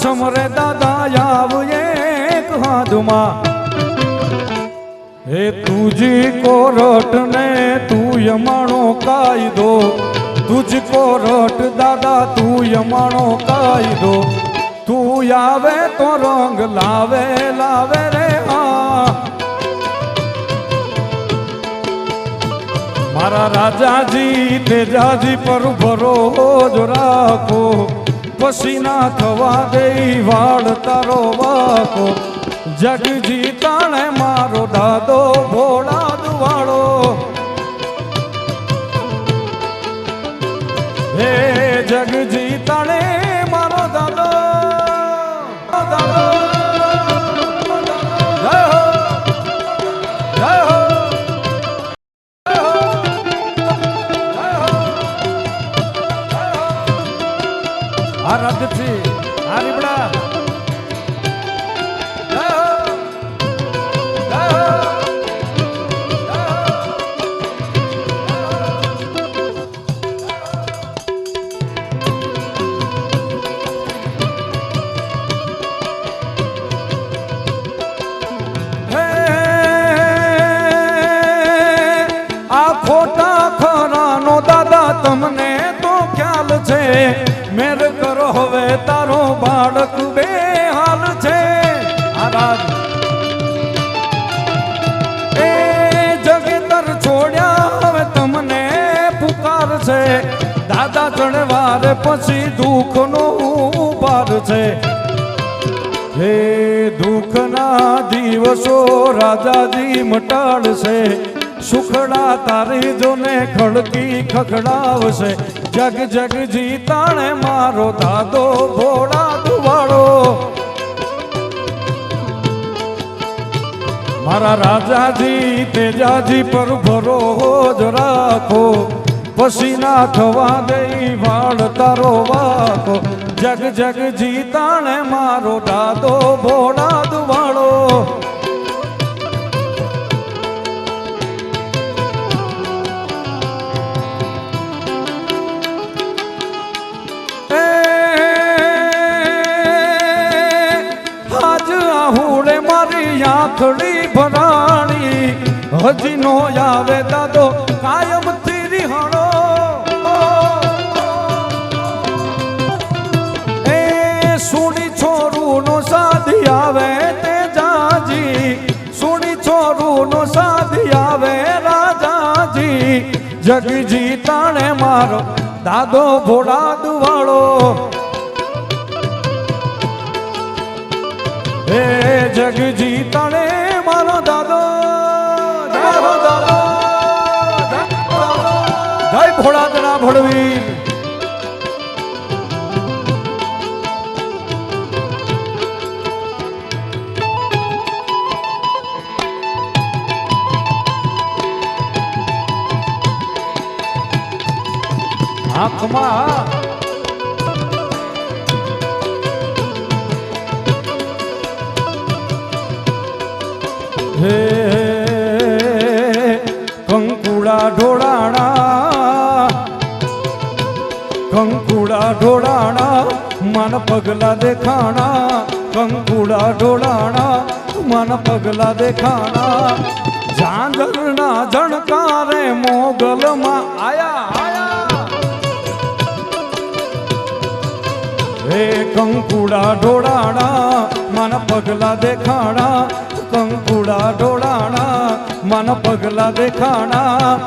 સમરે દાદા આવ એક હાથમાં હે તુજી કોરટ ને તું યમાણો કાયદો તુજકો રટ દાદા તું યમાણો કાયદો તું આવે તો રંગ લાવે લાવે રે હા મારા રાજાજી તેજાજી પર ભરોજ રાખો પછી ના થવા દે વાળ તારો વાકો જગ જીતાણે મારો દાદો ભોળા દુવાળો હે જગ જીતાણે મારો દાદો દાદો જય હો જય હો આ રદથી આ રીબડા તમને તો ખ્યાલ છે મેર કરો હવે તારો બાળક બે હાલ છે એ જગતર છોડ્યા હવે તમને પુકાર છે દાદા ચણવારે પછી દુઃખનો ઉપાર છે હે દુઃખના દિવસો રાજાજી મટાડશે સુખડા તારી જોને ખડકી ખખડાવશે જગ જગ જીતાણે મારો દાદો ભોળા દુવાળો મારા રાજાજી તેજાજી પર ભરોજ રાખો પછી ના થવા દઈ વાળ તારો વાકો જગ જગ જીતાણે મારો દાદો ભોળા દુવાળો આંખડી ભરાણી હજી નો આવે દાદો કાયમ થી રિહાણો એ સુણી છોરું નો સાધી આવે તે જાજી સુણી છોરું નો સાધી આવે રાજાજી જગજી તાણે મારો દાદો ભોળા દુવાળો હે જગ જીતાણે મારો દાદો જય હો દાદો જય ભોળા દડા ભોળવી આંખમાં હે કંકુડા ઢોળાણા મન પગલા દેખાણા કંકુડા ઢોળાણા મન પગલા દેખાણા ઝાંઝરના જણકારે મોગલમાં આયા હે કંકુડા ઢોળાણા મન પગલા દેખાણા કંકુડા ઢોળાણા મન પગલા દેખાણા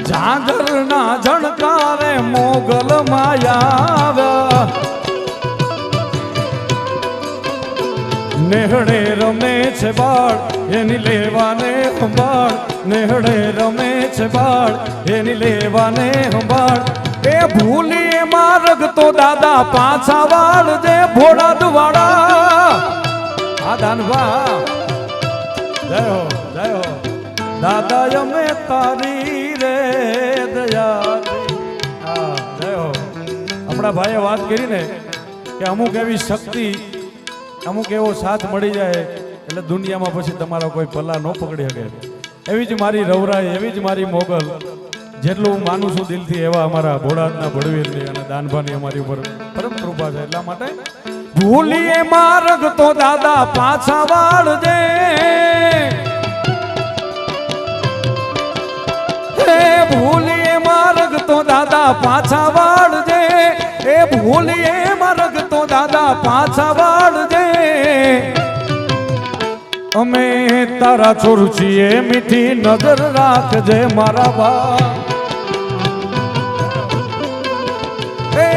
ઝાંઝરના જણકારે મોગલ માયા નેહડે રમે છે બાળ એની લેવાને સંભાળ નેહડે રમે છે બાળ એની લેવાને સંભાળ એ ભૂલી માર્ગ તો દાદા પાછા વાળ દે ભોળા દુવાળા આ દાનવા જય હો દાદા અમે તારી રે દયા જય હો આપણા ભાઈએ વાત કરી ને કે અમુક એવી શક્તિ અમુક એવો સાથ મળી જાય એટલે દુનિયામાં પછી તમારા કોઈ પલ્લા ન પકડી શકે એવી જ મારી રવરાઈ એવી જ મારી મોગલ જેટલું હું માનું છું દિલથી એવા અમારા ભોળાના ભડવીરની અને દાનભાની અમારી ઉપર પરમ કૃપા છે એટલા માટે ભૂલીએ માર્ગ તો દાદા પાછા વાળજે, હે ભૂલીએ માર્ગ તો દાદા પાછા વાળજે, એ ભૂલીએ માર્ગ તો દાદા પાછા વાળજે. અમે તારા છોર છીએ મીઠી નજર રાખજે મારા બા. એ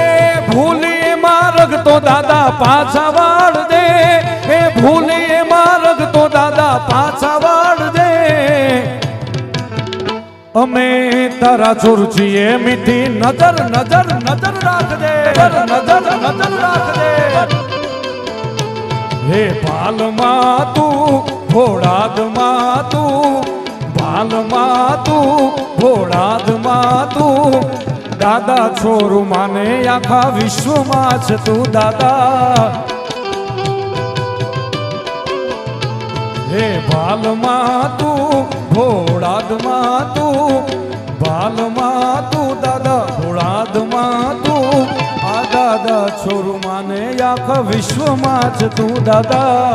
ભૂલીએ માર્ગ તો દાદા પાછા વાળજે, એ ભૂલીએ માર્ગ તો દાદા પાછા વાળજે. અમે તારા છોર છીએ મીઠી નજર નજર નજર રાખજે, નજર નજર રાખજે. હે ભાલમાં તું ભોળાદમાં તું, ભાલમાં તું ભોળાદમાં તું, દાદા છોરું માને આખા વિશ્વમાં છે તું દાદા. હે ભાલમાં તું ભોળાદમાં તું, ભાલમાં તું દાદા ભોળાદમાં તું, આ દાદા છોરું માને આખા વિશ્વમાં છે તું દાદા.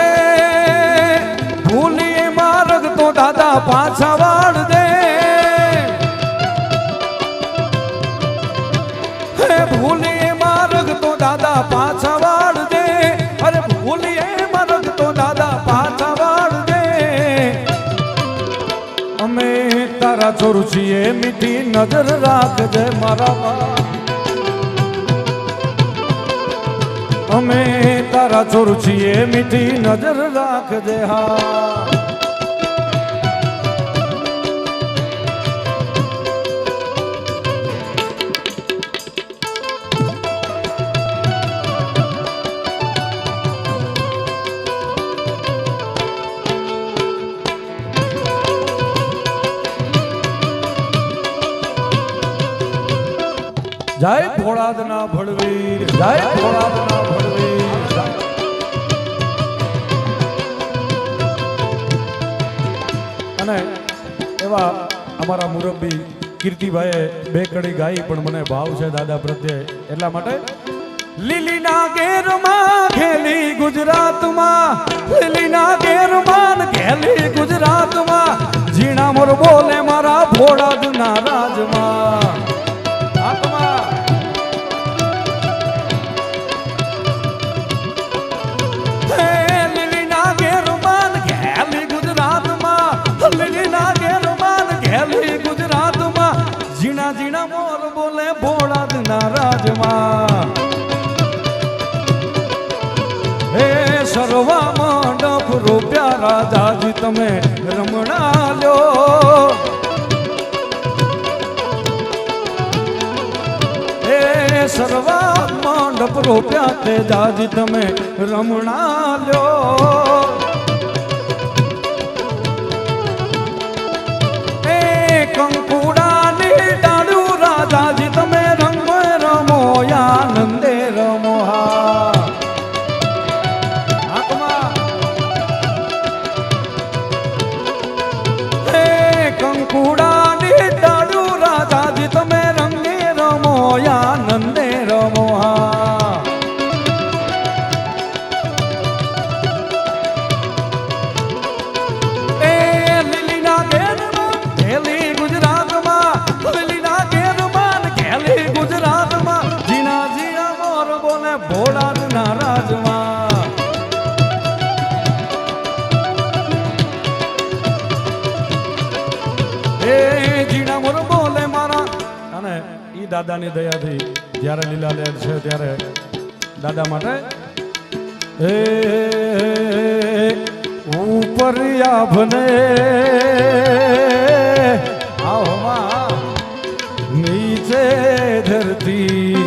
એ ભૂલીએ માર્ગ તો દાદા પાછા વાળજે, હે ભૂલીએ માર્ગ તો દાદા પાછા વાળજે, અરે ભૂલીએ માર્ગ તો દાદા પાછા વાળજે. અમે તારા છોર છીએ મીઠી નજર રાખજે મારા બા. અમે તારા છોર છીએ મીઠી નજર રાખજે. હા જય ભોળાદના ભળવીર, જય ભોળાદના ભળવીર. અને એવા અમારા મુરબ્બી કીર્તિભાઈએ બે કડી ગાઈ, પણ મને ભાવ છે દાદા પ્રત્યે, એટલા માટે. લીલીના ઘેરમાં ખેલી ગુજરાતમાં, લીલીના ઘેરમાં ખેલી ગુજરાતમાં, ઝીણા મોર બોલે મારા ભોળાદના રાજમાં. લીલીના ઘેરમાં ખેલી ગુજરાતમાં, લીલીના ઘેરમાં ખેલી ગુજરાતમાં, ઝીણા ઝીણા મોર બોલે ભોળાદના રાજમાં. હે સરવા મંડપ રૂપિયા રાજાજી તમે રમણા લ્યો, હે સરવા મંડપ રૂપિયા તે જાજી તમે રમણા લ્યો. એ કંકુડાની ડાળું રાજાજી તમે રંગ રમો આનંદે રમો. હા કંકુડાની ડાળું રાજાજી તમે રંગે રમો આનંદે રમો. હા એ લીલીના ઘેરમાં ખેલી ગુજરાતમાં, લીલીના ઘેરમાં ખેલી ગુજરાતમાં, ઝીણા ઝીણા મોર બોલે ભોળાદના રાજમાં. ઝીણા મોર બોલે મારા. અને ઈ દાદાની દયાથી જ્યારે લીલા લહેર છે ત્યારે દાદા માટે હે ઉપર આભને આવમાં નીચે ધરતી,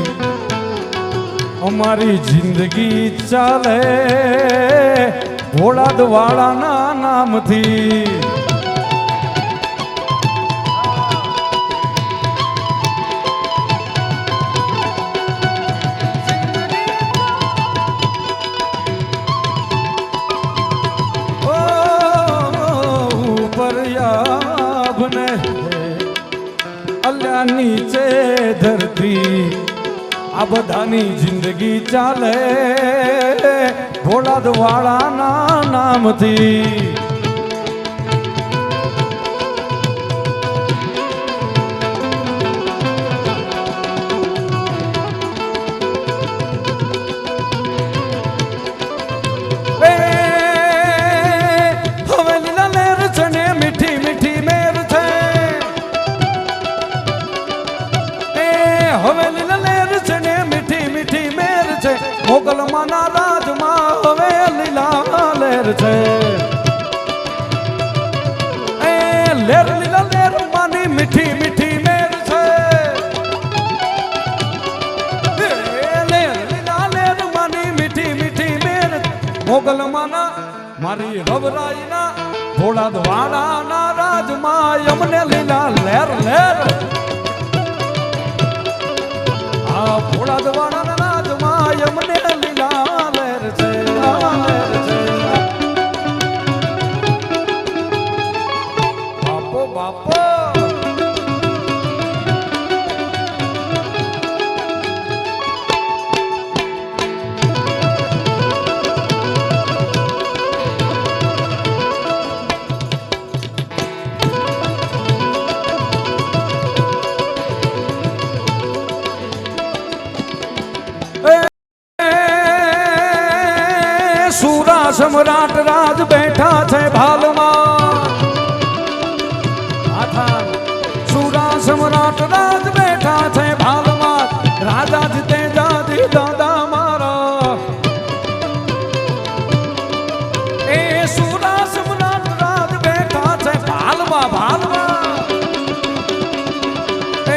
અમારી જિંદગી ચાલે ભોળાદ વાળાના નામથી. અલ્યા નીચે ધરતી આ બધાની જિંદગી ચાલે ભોળાદ વાળાના નામથી. હવે લીલા લેર છે ને મીઠી મીઠી મેર છે. હવે લીલા લેર છે ને મીઠી મીઠી મેર છે. મોગલમાના રાજમાં હવે લીલા લેર છે. લેર લીલા લેર માની મીઠી મીઠી મેર છે. લેર લીલા લેર માની મીઠી મીઠી મેર. મોગલમાના મારી રવરાઈના ભોળાદ વાળાના રાજમાં અમને લીલા લેર લેર. આ ભોળાદ વાળાના રાજમાં અમને લીલા લેર છે. બાપો બાપો સુરા સમ્રાટ રાજ બેઠા છે ભાલમાં. સુરા સમ્રાટ રાજ બેઠા છે ભાલમાં. રાજા જીતે જાજી દાદા મારા. એ સુરા સમ્રાટ રાજ બેઠા છે ભાલમાં ભાલમાં.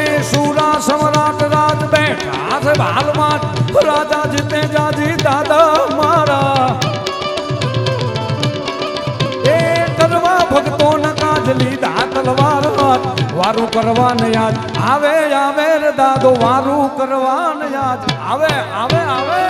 એ સુરા સમ્રાટ રાજ બેઠા છે ભાલમાં. રાજા જીતે જાજી દાદા મારા. ભક્તો ન કાજ લીધા તલવાર વારું કરવા ન યાદ આવે આવે રે દાદો. વારું કરવા ન યાદ આવે આવે આવે.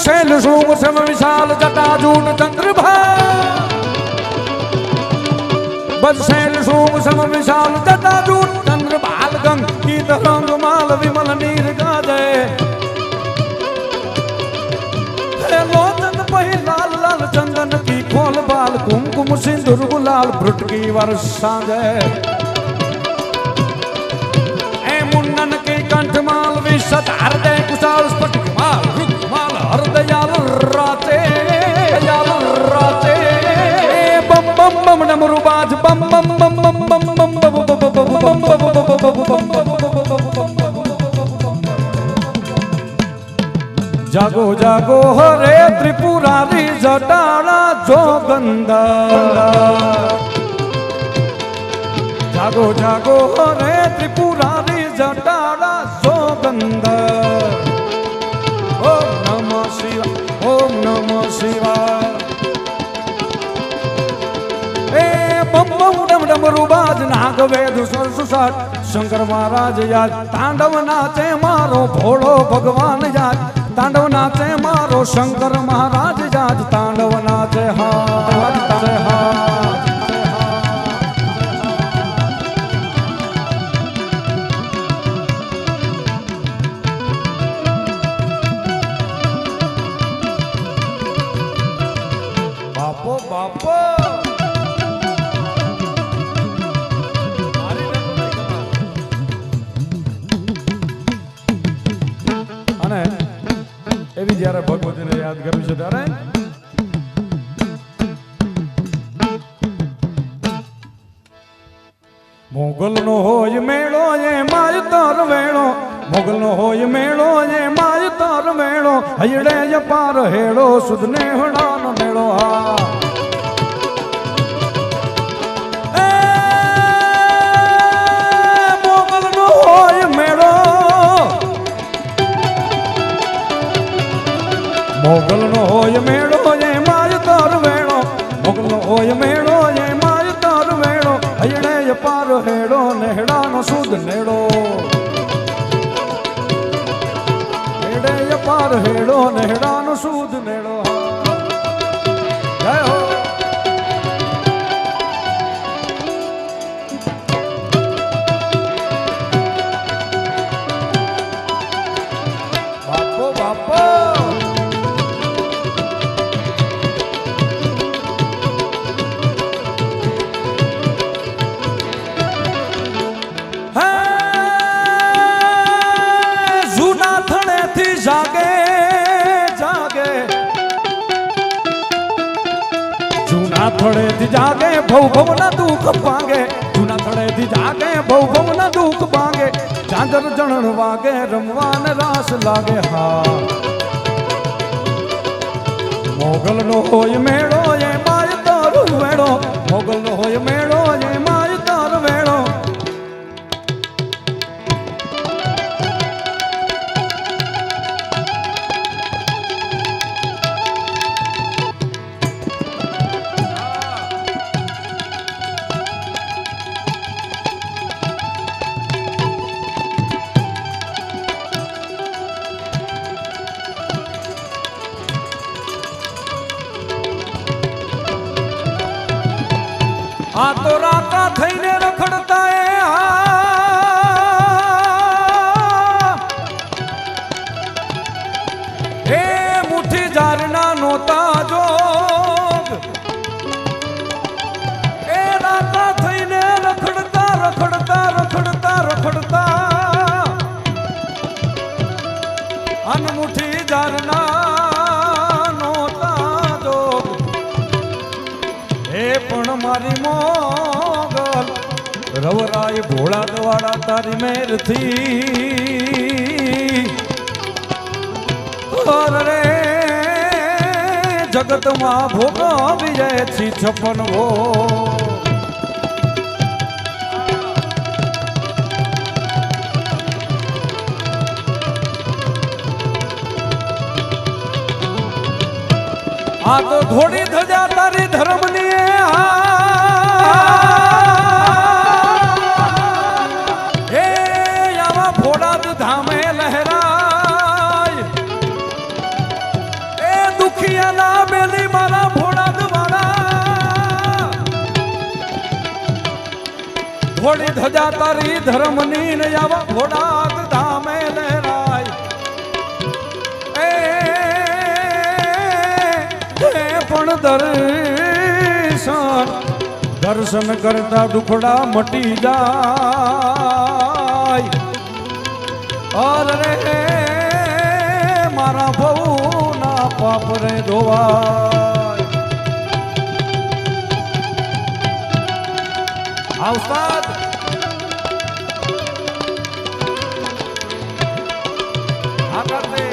શૈલ શુભ સમ વિશાલ જટાજૂટ ચંદ્રભા. બજ શૈલ શુભ સમ વિશાલ જટાજૂટ ચંદ્રભાલ ગંગ ગીત રંગ માલ વિમલ નીર ગાજે. લોચન પહી લાલ લાલ ચંદન કી ખોલ બાલ કુમકુમ સિંદુર ગુલાલ ભ્રુટકી વર્ષ સાંજે. એ મુન્નન કી કંઠ માલ વિશત હૃદય કુશાલ સ્ફટિક માલ રૂકમાલ હૃદયાલ રાતે યાલ રાતે. બમ બમ બમ ડમરુ બાજ બમ બમ બમ બમ બમ બમ જાગો જાગો હરે ત્રિપુરારી જટાળા જોગંદા. જાગો જાગો હરે ત્રિપુરારી જટાળા જોગંદા. ઓમ નમઃ શિવાય ઓમ નમઃ શિવાય. એ બમ બમ ડમ ડમરુ બાજ નાગ વેદ સરસુસાટ શંકર મહારાજ યાદ. તાંડવ નાચે મારો ભોળો ભગવાન યાદ. તાંડવ નાચે મારો શંકર મહારાજ યાદ. તાંડવ નાચે હા હા. બાપો બાપો અને એવી જયારે ભગવતીને યાદ કર્યું છે ત્યારે મોગલ નો હોય મેળો એ માયતર વેળો. મોગલ નો હોય મેળો એ માયતર વેળો. હૈડે પાર હેડો સુધને હડાનો મેળો. હા મોગલ નો હોય મેળો. મોગલ નો હોય મેળો મોગલો હોય મેળો એમાં તાર વેળો હયડે પાર હેડો નેહડાનો સુદ નેડો હેડે પાર હેડો નેહડાનો સુદ નેડો જય હો બાપો બાપો જાગે જાગે જૂના થડેથી જાગે ભવ ભવના દુઃખ ભાંગે જૂના થડેથી જાગે ભવ ભવના દુઃખ ભાંગે ચાંદર જણણ વાગે રમવાને રાસ લાગે હા મોગલ નો હોય મેળો એ માય તારો વેળો મોગલ નો હોય મેળો એ માય તારો વેળો આ તો રાતા થઈને રખડતા એ મુઠ્ઠી જારના નોતા જોગ એ રાતા થઈને રખડતા રખડતા રખડતા રખડતા અન મુઠ્ઠી જારના નોતા જોગ એ પણ મારી મોગલ રવરાય ભોળા દવાડા તારી મેરથી રે જગતમાં ભોગવી જાય છી છપન વો આ તો થોડી ધજા તારી ધર્મની એ આવા ભોળાદ ધામે લહેરાય એ દુખિયાના બેલી મારા ભોળાદ વાળા થોડી ધજા તારી ધર્મની ને આવા ભોળાદ ધામે લહેરાય પણ દર્શન કરતા દુખડા મટી જાય અરે મારા ભવના પાપ રે ધોવાય ઉસ્તાદ આ કરતે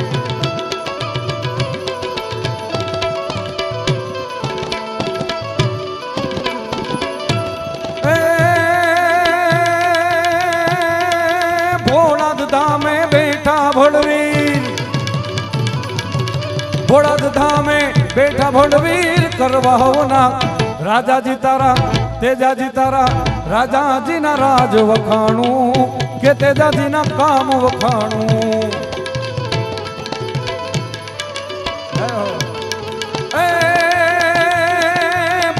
ભોળાદ ધામે બેઠા ભોળવીર કરવા હોના રાજાજી તારા તેજાજી તારા રાજાજીના રાજ વખાણું કે તેજાજીના કામ વખાણું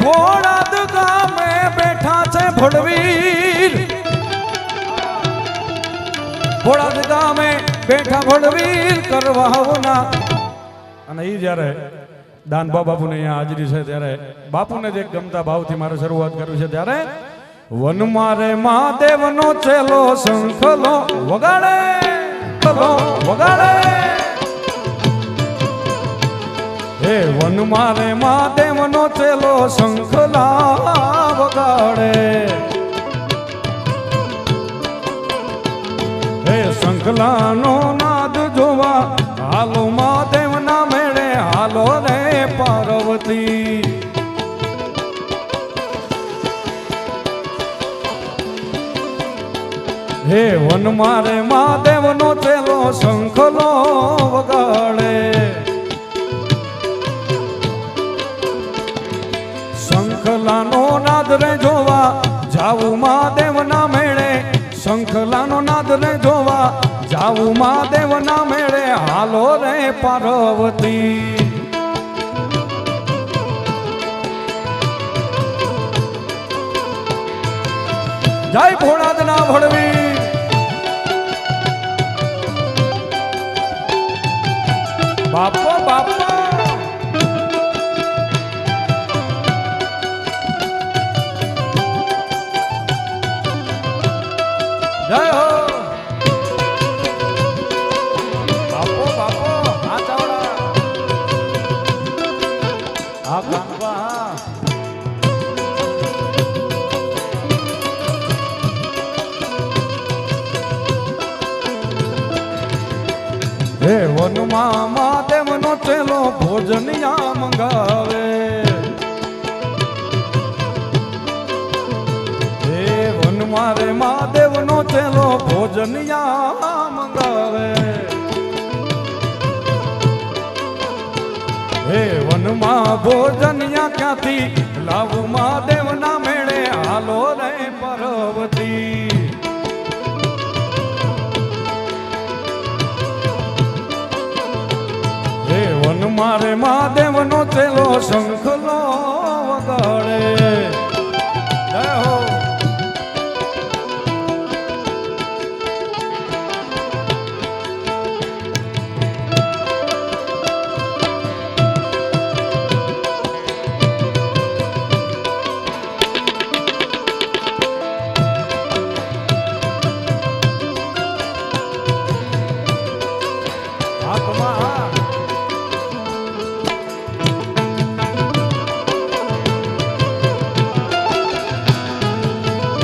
ભોળાદ ગામે બેઠા છે ભોળવીર ભોળાદ ગામે બેઠા ભોળવીર કરવા હોના અને એ જ્યારે દાનબા બાપુને અહીંયા હાજરી છે ત્યારે બાપુને જે ગમતા ભાવથી મારે શરૂઆત કરવી છે ત્યારે વન મારે મહાદેવનો ચેલો શંખલો વગાડે વગાડે હે વન મારે મહાદેવનો ચેલો શંખલા વગાડે હે શંખલાનો નાદ જોવા હાલો મહાદેવના મેળે હાલો રે પાર્વતી હે વન મારે મહાદેવનો ચેલો શંખલો વગાડે શંખલાનો નાદ રે જોવા જાવું મહાદેવના મેળે શંખલાનો નાદ રે જોવા જાવું મહાદેવના મેળે હાલો રે પાર્વતી જય ભોળાદના ભળવી બાપો બાપો જય હો બાપો બાપો આ ચાવડા આ કાનવા હે વનમાં મહાદેવનો ચેલો ભોજનિયા મંગાવે હે વનમાં રે મહાદેવનો ચેલો ભોજનિયા મંગાવે હે વનમાં ભોજનિયા ક્યાંથી લાવું મહાદેવના મેળે હાલો રે પાર્વતી મારે મહાદેવનો ચેલો શંખલો વગાડે જય હો આત્મા